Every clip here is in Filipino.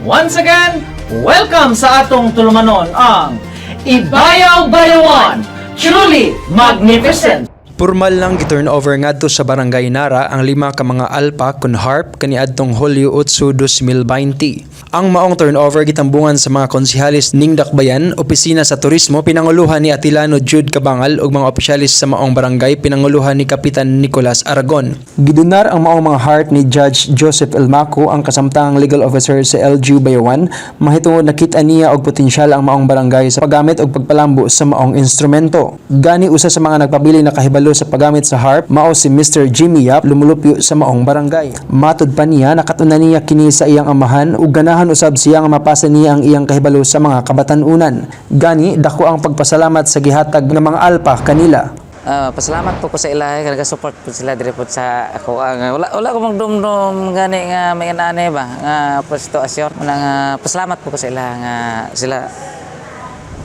Once again, welcome sa atong tulumanon ang Ibayaw Bayawan, truly magnificent. Formal lang gi-turnover ngadto sa Barangay Nara ang 5 ka mga alpa kun harp kaniadtong Hulyo 8, 2020. Ang maong turnover gitambungan sa mga konsehalis ning Dakbayan, opisina sa turismo pinanguluhan ni Atilano Jude Cabangal ug mga opisyalis sa maong barangay pinanguluhan ni Kapitan Nicolas Aragon. Gidunar ang maong mga harp ni Judge Joseph Elmaco, ang kasamtang legal officer sa LGU Bayawan, mahitungod nakita niya og potensyal ang maong barangay sa paggamit og pagpalambo sa maong instrumento. Gani usa sa mga nagpabili na kahibalo sa paggamit sa harp mao si Mr. Jimmy Yap, lumulupyo sa maong barangay. Matud pa niya nakatuna niya kini sa iyang amahan ug ganahan usab siya nga mapasa niya ang iyang kahibalo sa mga kabatan-unan. Gani dako ang pagpasalamat sa gihatag ng mga alpa kanila. Pasalamat po ko sa ila kaya support po sila dire po sa ako wala ko magdumdum gani nga may anane ba nga po sitwasyon nga pasalamat po ko sa ila nga sila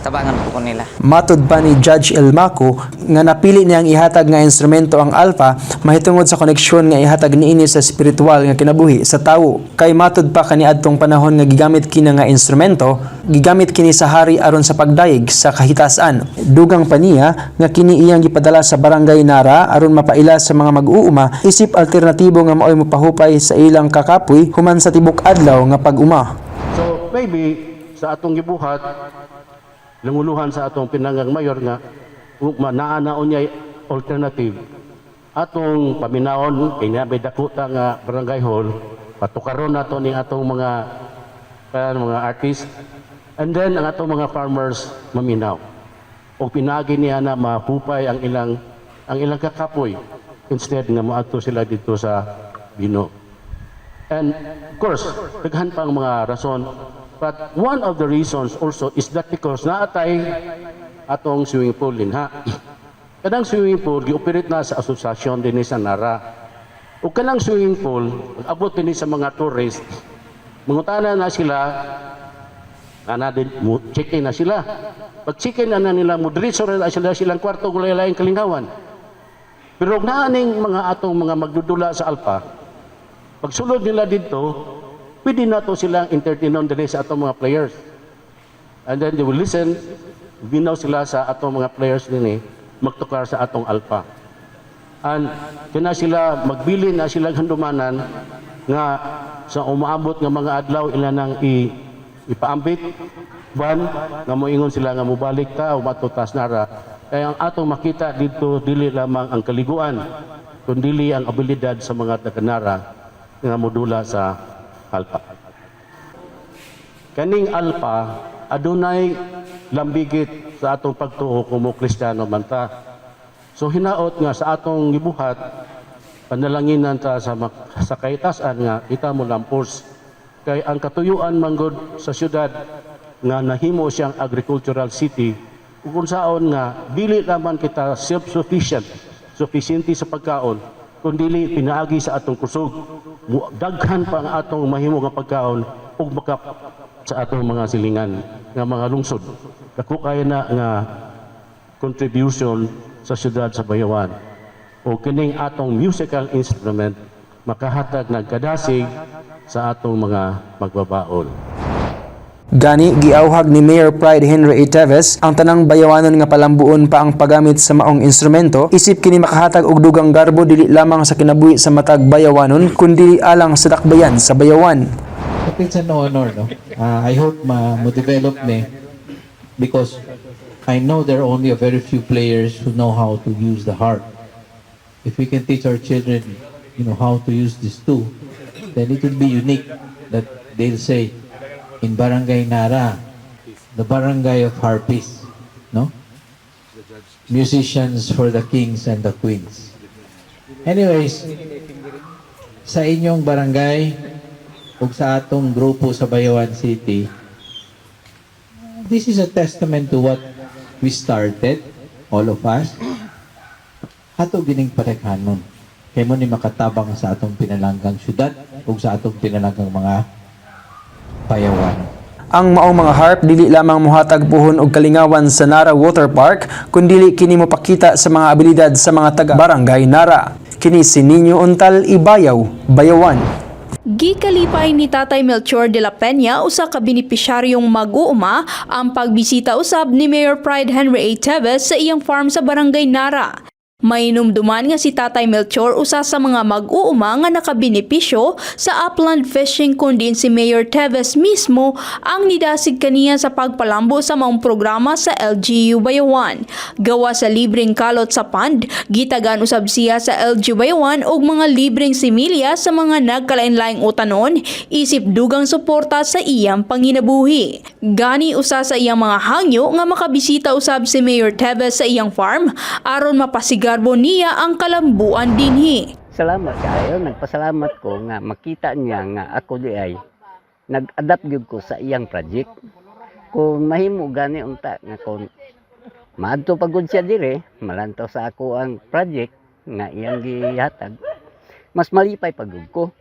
tabangan po ko nila. Matud pa ni Judge Elmaco nga napili niyang ihatag nga instrumento ang alpa mahitungod sa koneksyon nga ihatag niini sa spiritual nga kinabuhi sa tawo. Kay matud pa kaniadtong panahon nga gigamit kini nga instrumento, gigamit kini sa hari aron sa pagdayeg sa kahitasan. Dugang pa niya nga kini iyang gipadala sa Barangay Nara aron mapaila sa mga mag-uuma isip alternatibo nga maoy mopahupay sa ilang kakapoy human sa tibok adlaw nga pag-uma. So maybe sa atong gibuhat languluhan sa atong pinanggang mayor nga naanaon niya alternative atong paminawon kay nabe dakuta nga barangay hall patukaron nato ning atong mga artist and then ang atong mga farmers maminaw o pinagi niya na mapupay ang ilang kakapoy instead nga moadto sila dito sa Bino. And of course daghan pang mga rason. But one of the reasons also is that because naatay atong swimming pool din ha. Kanang swimming pool gi-operate na sa asosasyon din sa Nara. Ug kanang swimming pool abot din sa mga tourist. Mangutana na sila ana din check-in na sila. Pag check-in na nila mo diretso na sila silang kwarto gulay-laing kalingawan. Pero naaning mga atong mga magdudula sa Alpa. Pag sulod nila dito, pwede na to silang entertainon din sa atong mga players. And then they will listen, binaw sila sa atong mga players din magtukar sa atong alpa. And kina sila, magbili na silang handumanan nga sa umaabot nga mga adlaw ila nang ipaambit, ban, nga moingon sila nga mubalik ta o matutas nara. Kaya ang atong makita dito, dili lamang ang kaliguan, kundi ang abilidad sa mga taga-Nara nga modula sa alpa. Kaning alpa adunay lambigit sa atong pagtuo kumo Kristiyano man ta. So hinaot nga sa atong gibuhat panalanginan ta sa kahitasan nga kita mo lampos kay ang katuyuan manggod sa syudad nga nahimo siyang agricultural city ug unsaon nga dili lamang kita sufficient sa pagkaon kundi pinaagi sa atong kusog daghan pa ang atong mahimo nga pagkaon ug makap sa atong mga silingan nga mga lungsod dako kaya na nga contribution sa syudad sa Bayawan o kining atong musical instrument makahatag ng kadasig sa atong mga magbabaol. Gani giawhag ni Mayor Pride Henry A. Teves ang tanang bayawanon nga palambuon pa ang paggamit sa maong instrumento isip kini makahatag og dugang garbo dili lamang sa kinabuhi sa matag bayawanon kundi alang sa dakbayan sa Bayawan. It's an honor, no? I hope mo-develop ni because I know there are only a very few players who know how to use the harp. If we can teach our children, how to use this too, then it will be unique that they'll say, in Barangay Nara, the barangay of harpists, no? Musicians for the kings and the queens. Anyways, sa inyong barangay, ug sa atong grupo sa Bayawan City, this is a testament to what we started, all of us. Hato gining parekhanon. Kay mo ni makatabang sa atong pinalanggang syudad ug sa atong pinalanggang mga Bayawan. Ang maong mga harp dili lamang mohatag puhon og kalingawan sa Nara Water Park kundi kini mopakita sa mga abilidad sa mga taga Barangay Nara. Kini si Ninyo Untal, Ibayaw, Bayawan. Gikalipay ni Tatay Melchor de la Peña usa ka benepisyaryong mag-uuma ang pagbisita usab ni Mayor Pride Henry A. Teves sa iyang farm sa Barangay Nara. Mainumduman nga si Tatay Melchor usa sa mga mag-uuma nga nakabenepisyo sa upland fishing kundi si Mayor Teves mismo ang nidasig kaniya sa pagpalambo sa maong programa sa LGU Bayawan. Gawa sa libreng kalot sa pond, gitagan usab siya sa LGU Bayawan og mga libreng similya sa mga nagkalain-laing utanon isip dugang suporta sa iyang panginabuhi. Gani usa sa iyang mga hangyo nga makabisita usab si Mayor Teves sa iyang farm aron mapasigarbo niya ang kalambuan dinhi. Salamat kayo, nagpasalamat ko nga makita niya nga ako di ay nag-adapt gyud ko sa iyang project. Kung mahimo gani unta nga kung maadto pagud siya dire, malantaw sa ako ang project nga iyang gihatag, mas malipay pagud ko.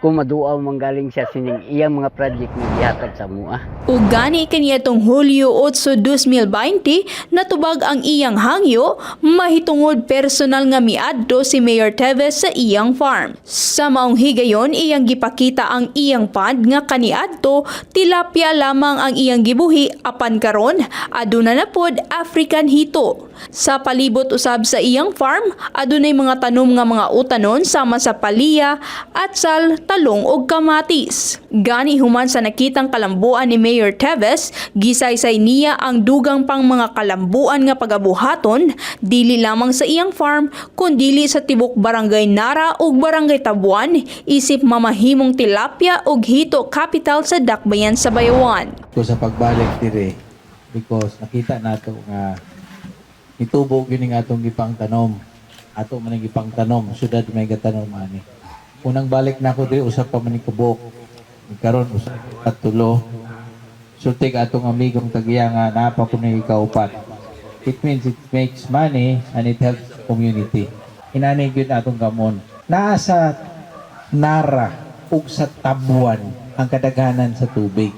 Kung maduaw manggaling siya sining iyang mga project nga gihatag sa mua. Ug gani kaniadtong Hulyo 8, 2020 natubag ang iyang hangyo mahitungod personal nga miadto si Mayor Teves sa iyang farm. Sa maong higayon iyang gipakita ang iyang pond nga kaniadto tilapia lamang ang iyang gibuhi apan karon aduna na pod African hito. Sa palibot usab sa iyang farm adunay mga tanom nga mga utanon sama sa palya, atsal, talong ug kamatis. Gani human sa nakitang kalambuan ni Mayor Teves, gisaysay niya ang dugang pang mga kalambuan nga pagabuhaton dili lamang sa iyang farm kundi sa tibok Barangay Nara ug Barangay Tabuan isip mamahimong tilapia ug hito capital sa Dakbayan sa Bayawan. Ko sa pagbalik dire because nakita nato nga itubo gyud atong gipang tanom. Ato man ang gipang tanom, syudad may gatanom ani. Unang balik na ako dire usap pa man ni kubok. Karon usap at tulo. Sultig atong amigong tagiya nga napa ko na ikaupat. It means it makes money and it helps the community. Inani gyud atong gamon. Naa sa Nara ug sa Tabuan ang kadaghanan sa tubig.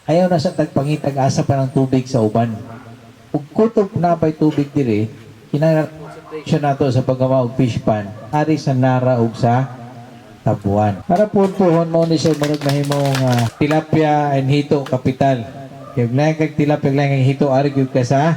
Ayaw na sa tagpangitag asa pa ng tubig sa uban. Ug kutob na pa'y tubig dire, kinahanglan nato sa paggawa og fish pan ari sa Nara ug sa Tabuan. Para puntuhon mo ni siya murag mahimong tilapia and hito kapital. Kay lang kag tilapia lang kag hito ari gyud ka sa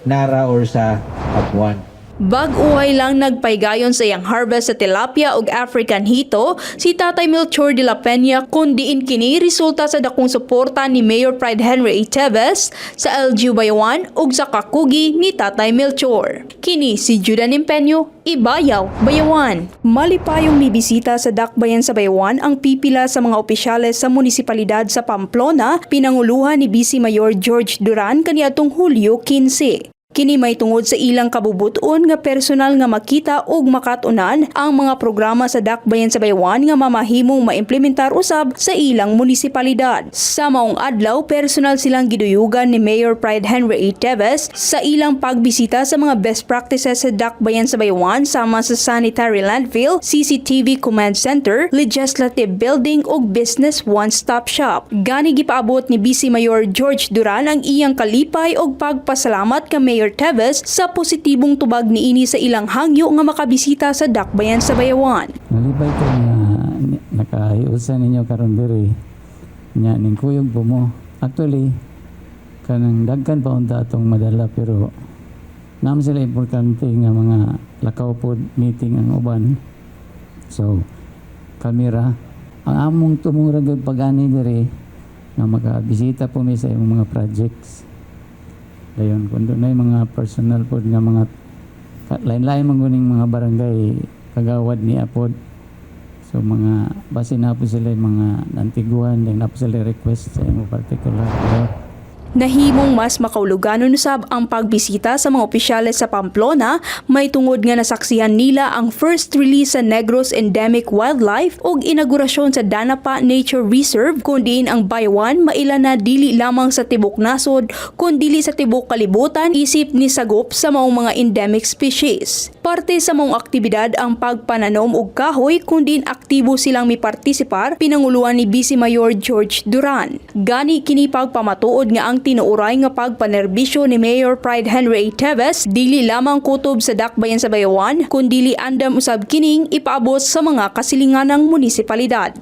Nara or sa Tabuan. Bag-uhay lang nagpaygayon sa iyang harvest sa tilapia ug African hito si Tatay Melchor de la Peña kundiin kini resulta sa dakong suporta ni Mayor Pride Henry A. Teves sa LGU Bayawan ug sa kakugi ni Tatay Melchor. Kini si Judan Empeño, Ibayaw, Bayawan. Malipayong mibisita sa Dakbayan sa Bayawan ang pipila sa mga opisyales sa munisipalidad sa Pamplona pinanguluhan ni Vice Mayor George Duran kaniadtong Hulyo 15. Kini may tungod sa ilang kabubuton nga personal nga makita ug makatunan ang mga programa sa Dakbayan sa Bayawan nga mamahimong maimplementar usab sa ilang munisipalidad. Sa maong adlaw, personal silang giduyugan ni Mayor Pride Henry A. Teves sa ilang pagbisita sa mga best practices sa Dakbayan sa Bayawan sama sa sanitary landfill, CCTV command center, legislative building ug business one-stop shop. Gani gipaabot ni Vice Mayor George Duran ang iyang kalipay ug pagpasalamat kay Mayor Teves sa positibong tubag niini sa ilang hangyo nga makabisita sa Dakbayan sa Bayawan. Nalibay ko nga nakahiusan ninyo karon diri nya ning kuyog po mo. Actually kanang dagkan pa unta atong madala pero naman sila importante nga mga lakaw pod meeting ang uban. So kamera ang among tumurag og pag-ani diri nga makabisita po mi sa imong mga projects. Dayon kun doon ay mga personal pod nga mga lain-lain manguning mga barangay kagawad ni apod. So mga base na po sila mga nantiguan din na po sila request sa imong particular. Nahimong mas makauluganon usab ang pagbisita sa mga opisyales sa Pamplona may tungod nga nasaksihan nila ang first release sa Negros Endemic Wildlife ug inaugurasyon sa Danapa Nature Reserve kundiin ang Bayawan maila na dili lamang sa tibok nasod kundi sa tibok kalibutan isip ni sagop sa maong mga endemic species. Parte sa maong aktibidad ang pagpananom og kahoy kundiin aktibo silang mipartisipar pinanguluan ni Vice Mayor George Duran. Gani kini pagpamatuod nga ang tinuuray nga pagpanerbisyo ni Mayor Pride Henry A. Teves dili lamang kutob sa dakbayan sa Bayawan kundi andam usab kining ipaabot sa mga kasilinganang munisipalidad.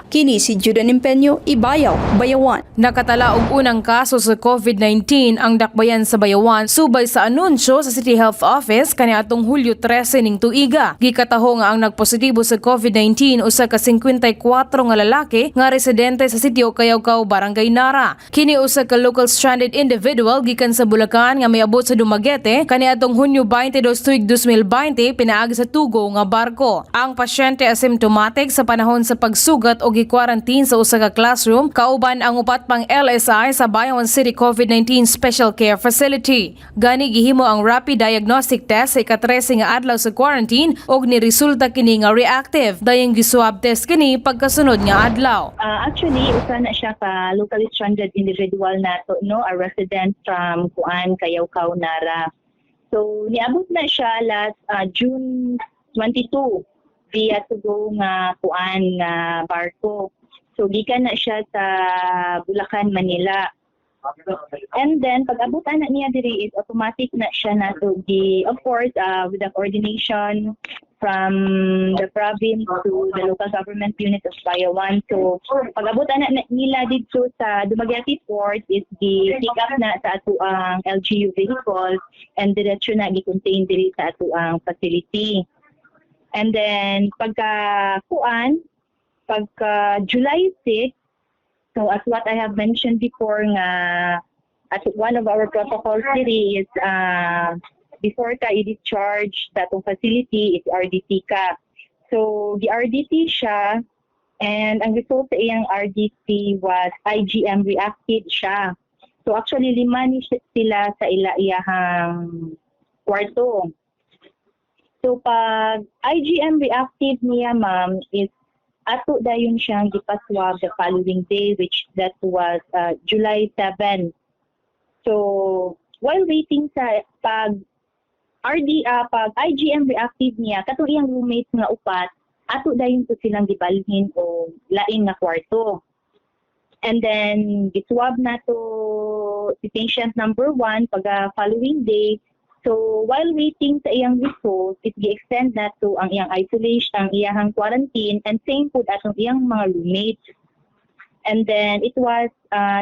Kini si Judan Empeño, Ibayaw, Bayawan. Nakatala og unang kaso sa COVID-19 ang dakbayan sa Bayawan subay sa anunsyo sa City Health Office kaniadtong Hulyo 13 ning tuiga. Gikataho nga ang nagpositibo sa COVID-19 usa ka 54 nga lalaki nga residente sa sitio Kayawkaw, Barangay Nara. Kini usa ka local stranded individual gikan sa Bulacan nga miabot sa Dumaguete kaniadtong Hunyo 22 tuig 2020 pinaagi sa Tugo nga barko. Ang pasyente asymptomatic sa panahon sa pagsugat o gi-quarantine sa usa ka classroom kauban ang upat pang LSI sa Bayawan City COVID-19 Special Care Facility. Gani gihimo ang rapid diagnostic test sa ika-13 nga adlaw sa quarantine og niresulta kini nga reactive. Dayang gi-swab test kini pagkasunod nga adlaw. Actually, usa na siya ka locally stranded individual nato, no, a resident from Kayawkaw, Nara. So niabot na siya last June 22 via Tugo nga nga barko. So gikan na siya sa Bulacan, Manila. And then pag-abutan na niya diri is automatic na siya nato of course with the coordination from the province to the local government unit of Bayawan. So pag-abutan na nila dito sa Dumaguete Port is pick up na sa ato ang LGU vehicle and diretso na gi-contain diri sa ato ang facility. And then pagka July 6, so as what I have mentioned before nga at one of our protocols diri is before ka i-discharge sa atong facility is RDT ka. So the RDT siya and ang result sa iyang RDT was IgM reactive siya. So actually 5 ni sila sa iyahang kwarto. So pag IgM reactive niya ma'am is ato dayon siyang gipaswab the following day which that was July 7. So while waiting sa pag IgM reactive niya katong iyang roommate nga upat ato dayon to silang gibalhin o lain nga kwarto. And then giswab na to si patient number 1 pag following day. So while waiting sa iyang result, it gi-extend na to ang iyang isolation, ang iyang quarantine, and same po atong iyang mga roommates. And then it was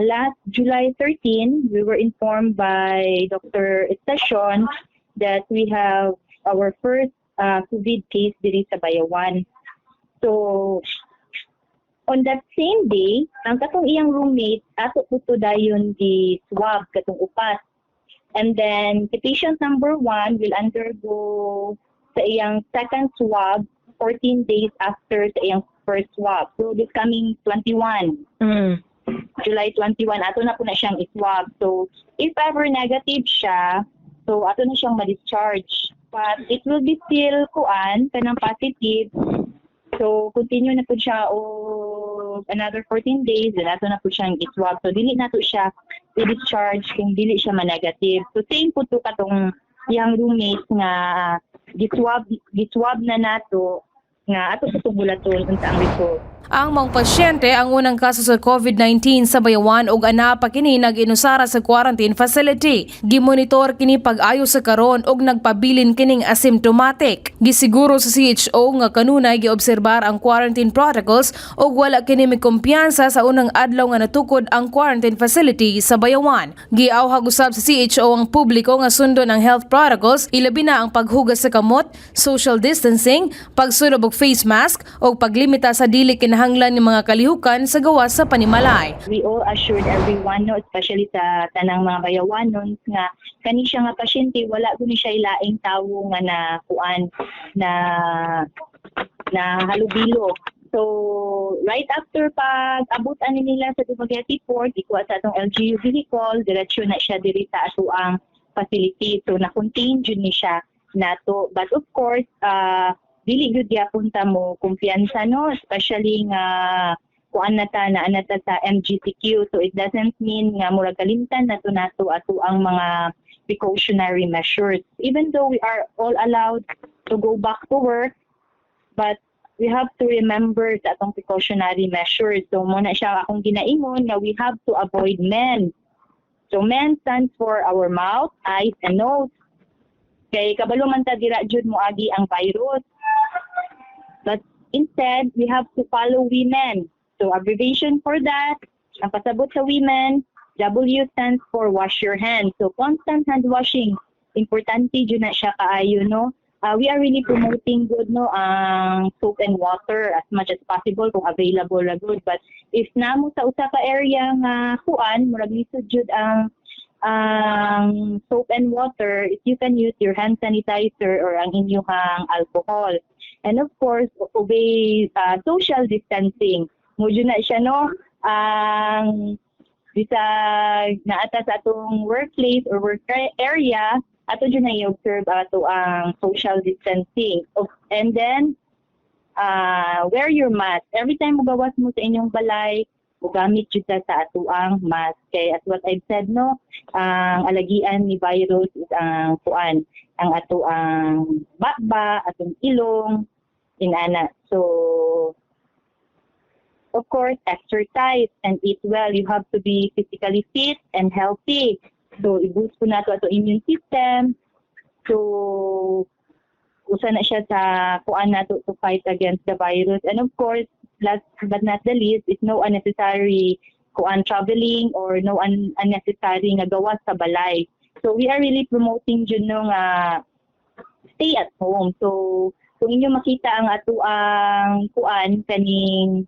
last July 13, we were informed by Dr. Estacion that we have our first COVID case diri sa Bayawan. So on that same day, ang katong iyang roommate, ato po to dayon di swab katong upat. And then, the patient number 1 will undergo sa iyang second swab 14 days after sa iyang first swab. So, this coming 21, July 21, ato na po na siyang iswab. So, if ever negative siya, so ato na siyang ma-discharge. But it will be still kanang positive. So, continue na po siya another 14 days, then ato na po siyang iswab. So, dili na po siya i-discharge kung dili siya ma-negative. So, same po to katong yung roommate nga giswab na nato nga ato sa tubulaton unta ang result. Ang mga pasyente ang unang kaso sa COVID-19 sa Bayawan ug ana pa kini nag-inusara sa quarantine facility. Gimonitor kini pag-ayo sa karon ug nagpabilin kining asymptomatic. Gisiguro sa CHO nga kanunay giobserbar ang quarantine protocols ug wala kini may kumpiyansa sa unang adlaw nga natukod ang quarantine facility sa Bayawan. Giawhag usab sa CHO ang publiko nga sundon ang health protocols ilabi na ang paghugas sa kamot, social distancing, pagsunog og face mask ug paglimita sa dili kinahanglan ng mga kalihukan sa gawas sa panimalay. We all assured everyone, no, especially sa tanang mga Bayawanon, nga kani siya nga pasyente wala guni siya ilaing tawo nga na halubilo. So right after pag abutan nila sa Dumaguete Port, ikuha sa atong LGU vehicle, diretso na siya diri sa ato ang facility. So na-contain jud ni siya nato. But of course, dili gyud gyapon ta mo kumpiyansa, no, especially nga kuan nata sa MGTQ. So it doesn't mean nga murag kalimtan nato ato ang mga precautionary measures. Even though we are all allowed to go back to work, but we have to remember sa atong precautionary measures. So muna siya akong ginaingon nga we have to avoid men. So men stands for our mouth, eyes, and nose. Kay kabalo man ta dira jud mo agi ang virus. But instead, we have to follow women. So abbreviation for that, ang pasabot sa women, W stands for wash your hands. So constant hand washing, importante jud na siya kaayo, no? We are really promoting good, no, soap and water as much as possible kung available ra good. But if namo sa usa ka area nga kuan, murag lisod jud ang soap and water, if you can use your hand sanitizer or ang inyong alcohol. And of course, obey social distancing. Mudyo na siya, no? Bisag naata sa atong workplace or work area, ato dyan na i-observe ato ang social distancing. And then, wear your mask. Every time mo gawas mo sa inyong balay, gamit jud sa ato ang mask. Kay as what I've said, no, ang alagian ni virus is ang kuan, ang ato ang bakba, atong ilong, inana. So, of course, exercise and eat well. You have to be physically fit and healthy. So, i-boost po nato ato immune system. So, usa na siya sa kuan nato to fight against the virus. And of course, last but not the least, is no unnecessary kuan traveling or no unnecessary nga gawas sa balay. So, we are really promoting dyan no nga stay at home. So, kung inyo makita ang ato ang kuan kaning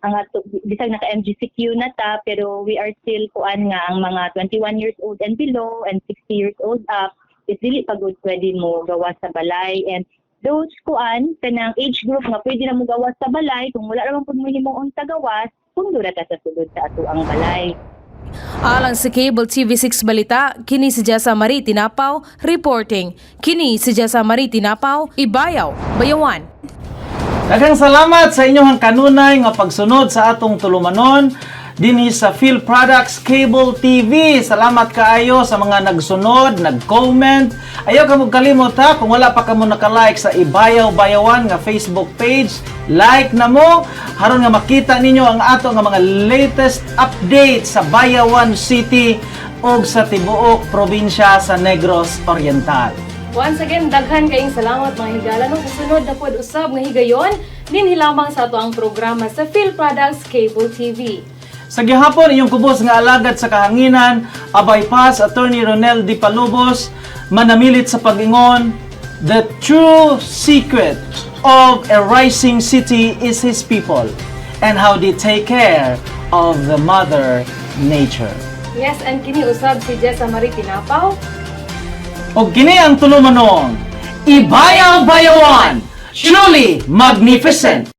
ang ato bisag naka MGCQ na ta, pero we are still kuan nga ang mga 21 years old and below and 60 years old up is dili pagod pwede mo gawas sa balay. And those kuan kanang age group nga pwede na mo gawas sa balay, kung wala naman pud mo himong unta gawas, pundo ra ta sa sulod sa ato ang balay. Alang sa Cable TV6 Balita, kini si Jessa Marie Tinapaw reporting. Kini si Jessa Marie Tinapaw, Ibayaw, Bayawan. Daghang salamat sa inyong kanunay nga pagsunod sa atong tulumanon dinhi sa Phil Products Cable TV. Salamat kaayo sa mga nagsunod, nag-comment. Ayaw ka magkalimot ha, kung wala pa ka mo naka-like sa Ibayaw Bayawan nga Facebook page, like na mo haron nga makita ninyo ang ato nga mga latest update sa Bayawan City ug sa tibuok probinsya sa Negros Oriental. Once again, daghan kayong salamat mga higala. No, kasunod na pod usab nga higayon, dinhi lamang sa ato ang programa sa Phil Products Cable TV. Sa gihapon, inyong kubos nga alagad sa kahanginan, abay pas, Attorney Ronel Di Palubos, manamilit sa pag-ingon, the true secret of a rising city is his people and how they take care of the mother nature. Yes, and kini usab si Jessa Marie Tinapaw. O kini ang tulumanon, Ibayaw Bayawan, truly magnificent!